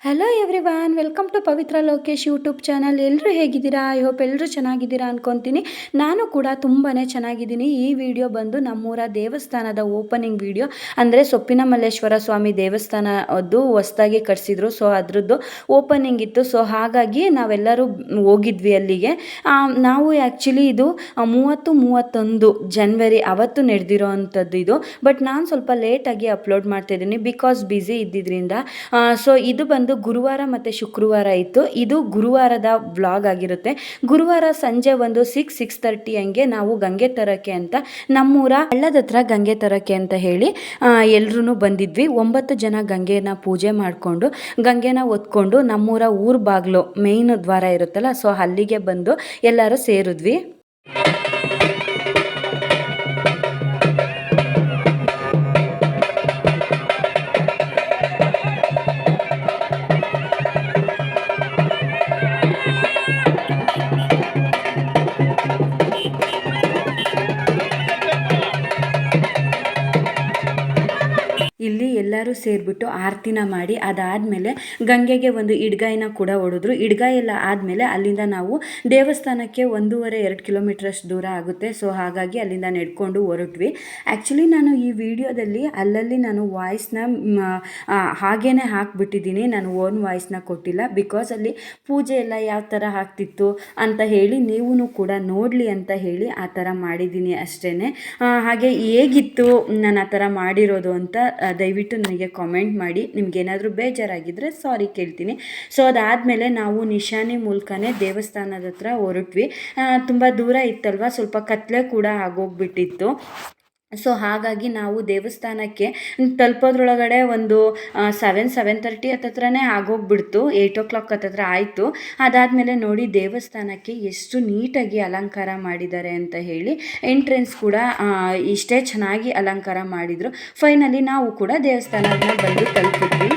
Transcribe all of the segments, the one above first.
Hello everyone, welcome to Pavitra Lokesh YouTube channel. ಎಲ್ಲರೂ ಹೇಗಿದ್ದೀರಾ? I hope ಎಲ್ಲರೂ ಚೆನ್ನಾಗಿದ್ದೀರಾ ಅಂದ್ಕೊತೀನಿ. ನಾನು ಕೂಡ ತುಂಬಾ ಚೆನ್ನಾಗಿದ್ದೀನಿ. ಈ ವಿಡಿಯೋ ಬಂದು ನಮ್ಮೂರ ದೇವಸ್ಥಾನದ ಓಪನಿಂಗ್ ವಿಡಿಯೋ. ಅಂದರೆ ಸೊಪ್ಪಿನ ಮಲ್ಲೇಶ್ವರ ಸ್ವಾಮಿ ದೇವಸ್ಥಾನ ಅದು ಹೊಸದಾಗಿ ಕಟ್ಸಿದ್ರು. ಸೊ ಅದ್ರದ್ದು ಓಪನಿಂಗ್ ಇತ್ತು. ಸೊ ಹಾಗಾಗಿ ನಾವೆಲ್ಲರೂ ಹೋಗಿದ್ವಿ ಅಲ್ಲಿಗೆ. ನಾವು ಆ್ಯಕ್ಚುಲಿ ಇದು 30-31 ಜನವರಿ ಅವತ್ತು ನಡೆದಿರೋ ಅಂಥದ್ದು ಇದು. ಬಟ್ ನಾನು ಸ್ವಲ್ಪ ಲೇಟಾಗಿ ಅಪ್ಲೋಡ್ ಮಾಡ್ತಾಯಿದ್ದೀನಿ ಬಿಕಾಸ್ ಬ್ಯುಸಿ ಇದ್ದಿದ್ದರಿಂದ. ಸೊ ಇದು ಬಂದು ಗುರುವಾರ ಮತ್ತು ಶುಕ್ರವಾರ ಇತ್ತು. ಇದು ಗುರುವಾರದ ವ್ಲಾಗ್ ಆಗಿರುತ್ತೆ. ಗುರುವಾರ ಸಂಜೆ ಒಂದು 6-6:30 ಹಂಗೆ ನಾವು ಗಂಗೆ ತರಕ್ಕೆ ಅಂತ ನಮ್ಮೂರ ಹಳ್ಳದ ಹತ್ರ ಗಂಗೆ ತರಕ್ಕೆ ಅಂತ ಹೇಳಿ ಎಲ್ರೂ ಬಂದಿದ್ವಿ. 9 ಜನ ಗಂಗೆನ ಪೂಜೆ ಮಾಡಿಕೊಂಡು ಗಂಗೆನ ಹೊತ್ಕೊಂಡು ನಮ್ಮೂರ ಊರು ಬಾಗಿಲು ಮೇಯ್ನ್ ದ್ವಾರ ಇರುತ್ತಲ್ಲ, ಸೊ ಅಲ್ಲಿಗೆ ಬಂದು ಎಲ್ಲರೂ ಸೇರಿದ್ವಿ. ಇಲ್ಲಿ ಎಲ್ಲರೂ ಸೇರಿಬಿಟ್ಟು ಆರತಿನ ಮಾಡಿ ಅದಾದಮೇಲೆ ಗಂಗೆಗೆ ಒಂದು ಇಡ್ಗಾಯಿನ ಕೂಡ ಹೊಡೆದ್ರು. ಇಡ್ಗಾಯಿ ಎಲ್ಲ ಆದಮೇಲೆ ಅಲ್ಲಿಂದ ನಾವು ದೇವಸ್ಥಾನಕ್ಕೆ 1.5-2 ಕಿಲೋಮೀಟ್ರಷ್ಟು ದೂರ ಆಗುತ್ತೆ. ಸೊ ಹಾಗಾಗಿ ಅಲ್ಲಿಂದ ನಡ್ಕೊಂಡು ಹೊರಟ್ವಿ. ಆ್ಯಕ್ಚುಲಿ ನಾನು ಈ ವಿಡಿಯೋದಲ್ಲಿ ಅಲ್ಲಲ್ಲಿ ನಾನು ವಾಯ್ಸ್ನ ಹಾಗೇ ಹಾಕ್ಬಿಟ್ಟಿದ್ದೀನಿ. ನಾನು ಓನ್ ವಾಯ್ಸ್ನ ಕೊಟ್ಟಿಲ್ಲ ಬಿಕಾಸ್ ಅಲ್ಲಿ ಪೂಜೆ ಎಲ್ಲ ಯಾವ ಥರ ಆಗ್ತಿತ್ತು ಅಂತ ಹೇಳಿ ನೀವು ಕೂಡ ನೋಡಲಿ ಅಂತ ಹೇಳಿ ಆ ಥರ ಮಾಡಿದ್ದೀನಿ ಅಷ್ಟೇ. ಹಾಗೆ ಹೇಗಿತ್ತು ನಾನು ಆ ಥರ ಮಾಡಿರೋದು ಅಂತ ದಯವಿಟ್ಟು ನನಗೆ ಕಾಮೆಂಟ್ ಮಾಡಿ. ನಿಮ್ಗೇನಾದರೂ ಬೇಜಾರಾಗಿದ್ದರೆ ಸಾರಿ ಕೇಳ್ತೀನಿ. ಸೊ ಅದಾದಮೇಲೆ ನಾವು ನಿಶಾನಿ ಮೂಲಕನೇ ದೇವಸ್ಥಾನದ ಹತ್ರ ಹೊರಟ್ವಿ. ತುಂಬ ದೂರ ಇತ್ತಲ್ವ, ಸ್ವಲ್ಪ ಕತ್ಲೆ ಕೂಡ ಆಗೋಗ್ಬಿಟ್ಟಿತ್ತು. ಸೊ ಹಾಗಾಗಿ ನಾವು ದೇವಸ್ಥಾನಕ್ಕೆ ತಲುಪೋದ್ರೊಳಗಡೆ ಒಂದು 7-7:30 ಹತ್ತತ್ರನೇ ಆಗೋಗ್ಬಿಡ್ತು. 8 o'clock ಹತ್ತತ್ರ ಆಯಿತು. ಅದಾದಮೇಲೆ ನೋಡಿ ದೇವಸ್ಥಾನಕ್ಕೆ ಎಷ್ಟು ನೀಟಾಗಿ ಅಲಂಕಾರ ಮಾಡಿದ್ದಾರೆ ಅಂತ ಹೇಳಿ. ಎಂಟ್ರೆನ್ಸ್ ಕೂಡ ಇಷ್ಟೇ ಚೆನ್ನಾಗಿ ಅಲಂಕಾರ ಮಾಡಿದರು. ಫೈನಲಿ ನಾವು ಕೂಡ ದೇವಸ್ಥಾನನ ಬಂದು ತಲುಪಿದ್ವಿ.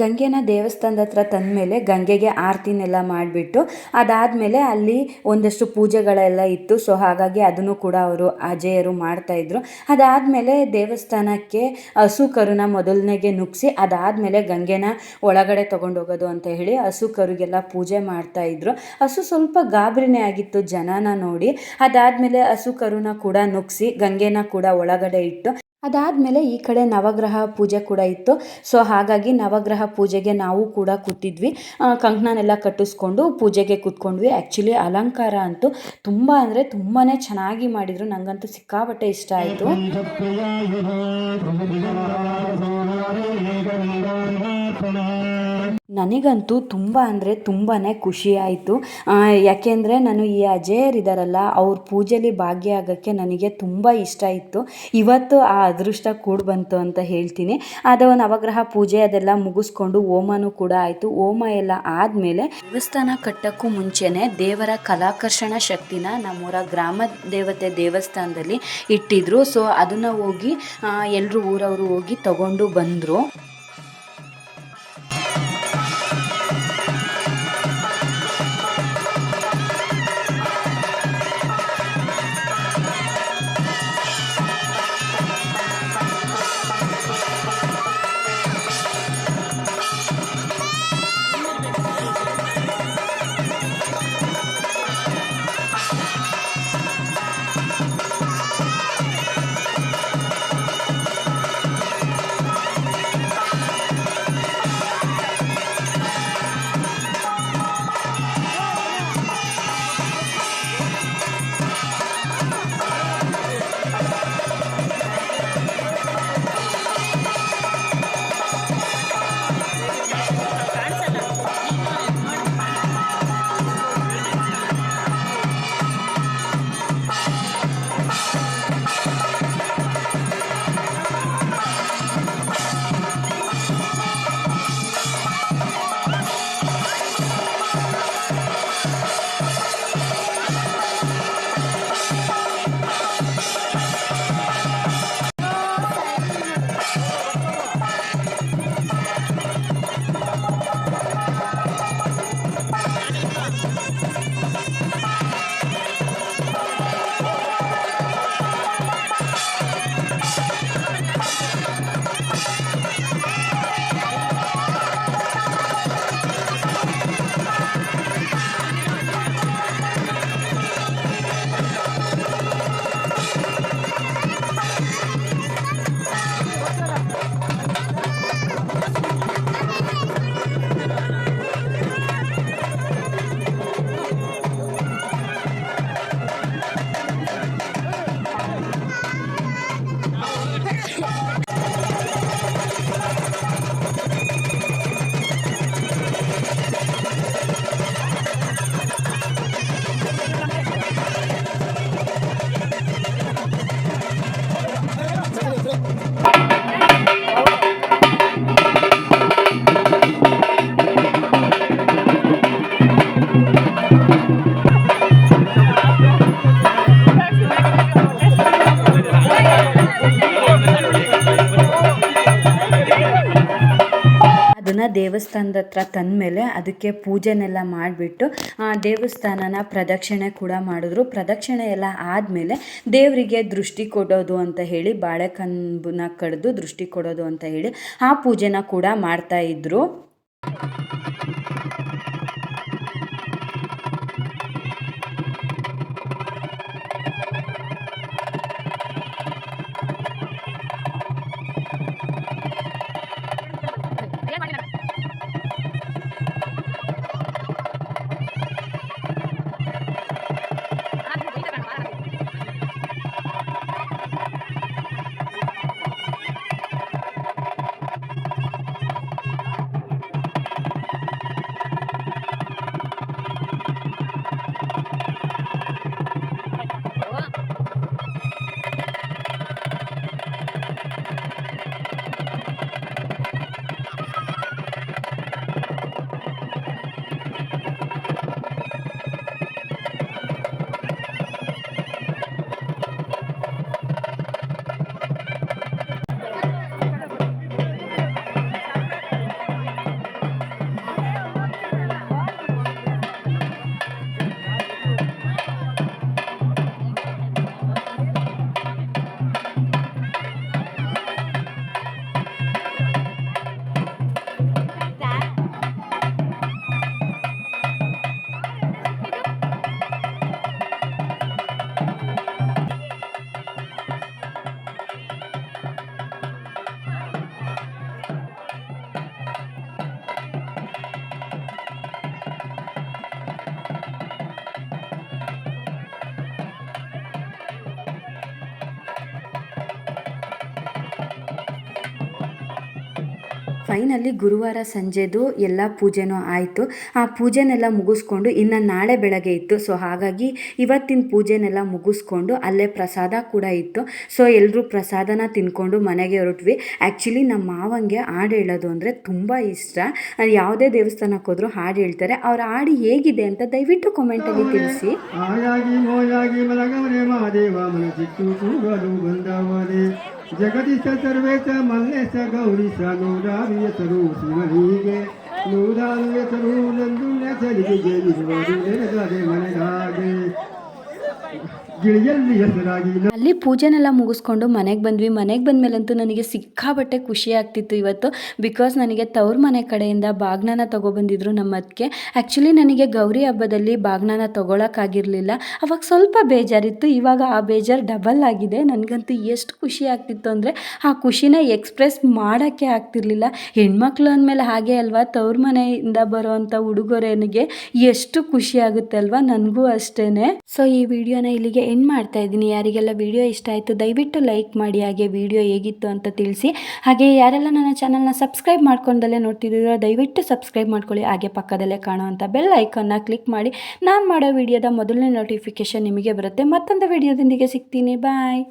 ಗಂಗೆನ ದೇವಸ್ಥಾನದ ಹತ್ರ ತಂದಮೇಲೆ ಗಂಗೆಗೆ ಆರತಿನೆಲ್ಲ ಮಾಡಿಬಿಟ್ಟು ಅದಾದಮೇಲೆ ಅಲ್ಲಿ ಒಂದಷ್ಟು ಪೂಜೆಗಳೆಲ್ಲ ಇತ್ತು. ಸೊ ಹಾಗಾಗಿ ಅದನ್ನು ಕೂಡ ಅವರು ಅಜೇಯರು ಮಾಡ್ತಾಯಿದ್ರು. ಅದಾದಮೇಲೆ ದೇವಸ್ಥಾನಕ್ಕೆ ಹಸು ಕರುನ ಮೊದಲನೇಗೆ ನುಗ್ಗಿಸಿ ಅದಾದಮೇಲೆ ಗಂಗೆನ ಒಳಗಡೆ ತೊಗೊಂಡೋಗೋದು ಅಂತ ಹೇಳಿ ಹಸು ಕರುಗೆಲ್ಲ ಪೂಜೆ ಮಾಡ್ತಾಯಿದ್ರು. ಹಸು ಸ್ವಲ್ಪ ಗಾಬರಿನೇ ಆಗಿತ್ತು ಜನನ ನೋಡಿ. ಅದಾದಮೇಲೆ ಹಸು ಕರುನ ಕೂಡ ನುಗ್ಗಿಸಿ ಗಂಗೆನ ಕೂಡ ಒಳಗಡೆ ಇಟ್ಟು ಅದಾದಮೇಲೆ ಈ ಕಡೆ ನವಗ್ರಹ ಪೂಜೆ ಕೂಡ ಇತ್ತು. ಸೊ ಹಾಗಾಗಿ ನವಗ್ರಹ ಪೂಜೆಗೆ ನಾವು ಕೂಡ ಕೂತಿದ್ವಿ. ಕಂಕಣನೆಲ್ಲ ಕಟ್ಟಿಸ್ಕೊಂಡು ಪೂಜೆಗೆ ಕೂತ್ಕೊಂಡ್ವಿ. ಆ್ಯಕ್ಚುಲಿ ಅಲಂಕಾರ ಅಂತೂ ತುಂಬ ಅಂದರೆ ತುಂಬಾ ಚೆನ್ನಾಗಿ ಮಾಡಿದರು. ನನಗಂತೂ ಸಿಕ್ಕಾಪಟ್ಟೆ ಇಷ್ಟ ಆಯಿತು. ನನಗಂತೂ ತುಂಬ ಅಂದರೆ ತುಂಬಾ ಖುಷಿ ಆಯಿತು. ಯಾಕೆಂದರೆ ನಾನು ಈ ಅಜೇಯರಿದ್ದಾರಲ್ಲ ಅವ್ರ ಪೂಜೆಯಲ್ಲಿ ಭಾಗಿಯಾಗೋಕ್ಕೆ ನನಗೆ ತುಂಬ ಇಷ್ಟ ಇತ್ತು. ಇವತ್ತು ಆ ಅದೃಷ್ಟ ಕೂಡಿ ಬಂತು ಅಂತ ಹೇಳ್ತೀನಿ. ಅದು ನವಗ್ರಹ ಪೂಜೆ ಅದೆಲ್ಲ ಮುಗಿಸ್ಕೊಂಡು ಹೋಮನೂ ಕೂಡ ಆಯಿತು. ಹೋಮ ಎಲ್ಲ ಆದಮೇಲೆ ದೇವಸ್ಥಾನ ಕಟ್ಟೋಕ್ಕೂ ಮುಂಚೆನೇ ದೇವರ ಕಲಾಕರ್ಷಣ ಶಕ್ತಿನ ನಮ್ಮೂರ ಗ್ರಾಮ ದೇವತೆ ದೇವಸ್ಥಾನದಲ್ಲಿ ಇಟ್ಟಿದ್ರು. ಸೊ ಅದನ್ನು ಹೋಗಿ ಎಲ್ಲರೂ ಊರವರು ಹೋಗಿ ತಗೊಂಡು ಬಂದರು. ಅದನ್ನು ದೇವಸ್ಥಾನದ ಹತ್ರ ತಂದಮೇಲೆ ಅದಕ್ಕೆ ಪೂಜೆನೆಲ್ಲ ಮಾಡಿಬಿಟ್ಟು ದೇವಸ್ಥಾನನ ಪ್ರದಕ್ಷಿಣೆ ಕೂಡ ಮಾಡಿದ್ರು. ಪ್ರದಕ್ಷಿಣೆ ಎಲ್ಲ ಆದಮೇಲೆ ದೇವರಿಗೆ ದೃಷ್ಟಿ ಕೊಡೋದು ಅಂತ ಹೇಳಿ ಬಾಳೆಕಂಬನ ಕಡಿದು ದೃಷ್ಟಿ ಕೊಡೋದು ಅಂತ ಹೇಳಿ ಆ ಪೂಜೆನ ಕೂಡ ಮಾಡ್ತಾಯಿದ್ರು. ಫೈನಲಿ ಗುರುವಾರ ಸಂಜೆದು ಎಲ್ಲ ಪೂಜೆನೂ ಆಯಿತು. ಆ ಪೂಜೆನೆಲ್ಲ ಮುಗಿಸ್ಕೊಂಡು ಇನ್ನು ನಾಳೆ ಬೆಳಗ್ಗೆ ಇತ್ತು. ಸೊ ಹಾಗಾಗಿ ಇವತ್ತಿನ ಪೂಜೆನೆಲ್ಲ ಮುಗಿಸ್ಕೊಂಡು ಅಲ್ಲೇ ಪ್ರಸಾದ ಕೂಡ ಇತ್ತು. ಸೊ ಎಲ್ಲರೂ ಪ್ರಸಾದನ ತಿನ್ಕೊಂಡು ಮನೆಗೆ ಹೊರಟ್ವಿ. ಆ್ಯಕ್ಚುಲಿ ನಮ್ಮ ಮಾವಂಗೆ ಹಾಡು ಹೇಳೋದು ಅಂದರೆ ತುಂಬ ಇಷ್ಟ. ಯಾವುದೇ ದೇವಸ್ಥಾನಕ್ಕೆ ಹೋದರೂ ಹಾಡು ಹೇಳ್ತಾರೆ. ಅವ್ರ ಹಾಡು ಹೇಗಿದೆ ಅಂತ ದಯವಿಟ್ಟು ಕಾಮೆಂಟಲ್ಲಿ ತಿಳಿಸಿ. ಜಗದೀಶ ಸರ್ವೇಶ ಮಲ್ಲೇಶ ಗೌರೀಶ ನೂರಾರು ಹೆಸರು ಶಿವನಿಗೆ ನೂರಾರು ಹೆಸರು ನಂದು ನೆಸಲಿಗೆ ನೆನೆದರೆ ಮನೆಗಾಗೆ ಗಿಳಿಯಲ್ಲಿ ಹೆಸರಾಗಿ. ಅಲ್ಲಿ ಪೂಜೆನೆಲ್ಲ ಮುಗಿಸ್ಕೊಂಡು ಮನೆಗೆ ಬಂದ್ವಿ. ಮನೆಗೆ ಬಂದಮೇಲಂತೂ ನನಗೆ ಸಿಕ್ಕಾಬಟ್ಟೆ ಖುಷಿ ಆಗ್ತಿತ್ತು ಇವತ್ತು. ಬಿಕಾಸ್ ನನಗೆ ತವ್ರ ಮನೆ ಕಡೆಯಿಂದ ಬಾಗ್ನನ ತೊಗೊಬಂದಿದ್ರು ನಮ್ಮ ಅದಕ್ಕೆ. ಆ್ಯಕ್ಚುಲಿ ನನಗೆ ಗೌರಿ ಹಬ್ಬದಲ್ಲಿ ಬಾಗ್ನನ ತೊಗೊಳಕ್ಕಾಗಿರಲಿಲ್ಲ. ಅವಾಗ ಸ್ವಲ್ಪ ಬೇಜಾರಿತ್ತು. ಇವಾಗ ಆ ಬೇಜಾರು ಡಬಲ್ ಆಗಿದೆ. ನನಗಂತೂ ಎಷ್ಟು ಖುಷಿ ಆಗ್ತಿತ್ತು ಅಂದರೆ ಆ ಖುಷಿನ ಎಕ್ಸ್ಪ್ರೆಸ್ ಮಾಡೋಕ್ಕೆ ಆಗ್ತಿರ್ಲಿಲ್ಲ. ಹೆಣ್ಮಕ್ಳು ಅಂದಮೇಲೆ ಹಾಗೆ ಅಲ್ವಾ, ತವ್ರ ಮನೆಯಿಂದ ಬರೋವಂಥ ಉಡುಗೊರೆನಿಗೆ ಎಷ್ಟು ಖುಷಿ ಆಗುತ್ತೆ ಅಲ್ವಾ, ನನಗೂ ಅಷ್ಟೇ. ಸೊ ಈ ವಿಡಿಯೋನ ಇಲ್ಲಿಗೆ ಎಂಡ್ ಮಾಡ್ತಾ ಇದ್ದೀನಿ. ಯಾರಿಗೆಲ್ಲ ವಿಡಿಯೋ ಇಷ್ಟ ಆಯಿತು ದಯವಿಟ್ಟು ಲೈಕ್ ಮಾಡಿ, ಹಾಗೆ ವಿಡಿಯೋ ಹೇಗಿತ್ತು ಅಂತ ತಿಳಿಸಿ. ಹಾಗೆ ಯಾರೆಲ್ಲ ನನ್ನ ಚಾನಲ್ನ ಸಬ್ಸ್ಕ್ರೈಬ್ ಮಾಡ್ಕೊಂಡಲ್ಲೇ ನೋಡ್ತಿದ್ದೀರೋ ದಯವಿಟ್ಟು ಸಬ್ಸ್ಕ್ರೈಬ್ ಮಾಡ್ಕೊಳ್ಳಿ. ಹಾಗೆ ಪಕ್ಕದಲ್ಲೇ ಕಾಣುವಂಥ ಬೆಲ್ ಐಕಾನ್ನ ಕ್ಲಿಕ್ ಮಾಡಿ ನಾನು ಮಾಡೋ ವಿಡಿಯೋದ ಮೊದಲನೇ ನೋಟಿಫಿಕೇಷನ್ ನಿಮಗೆ ಬರುತ್ತೆ. ಮತ್ತೊಂದು ವಿಡಿಯೋದೊಂದಿಗೆ ಸಿಗ್ತೀನಿ. ಬಾಯ್.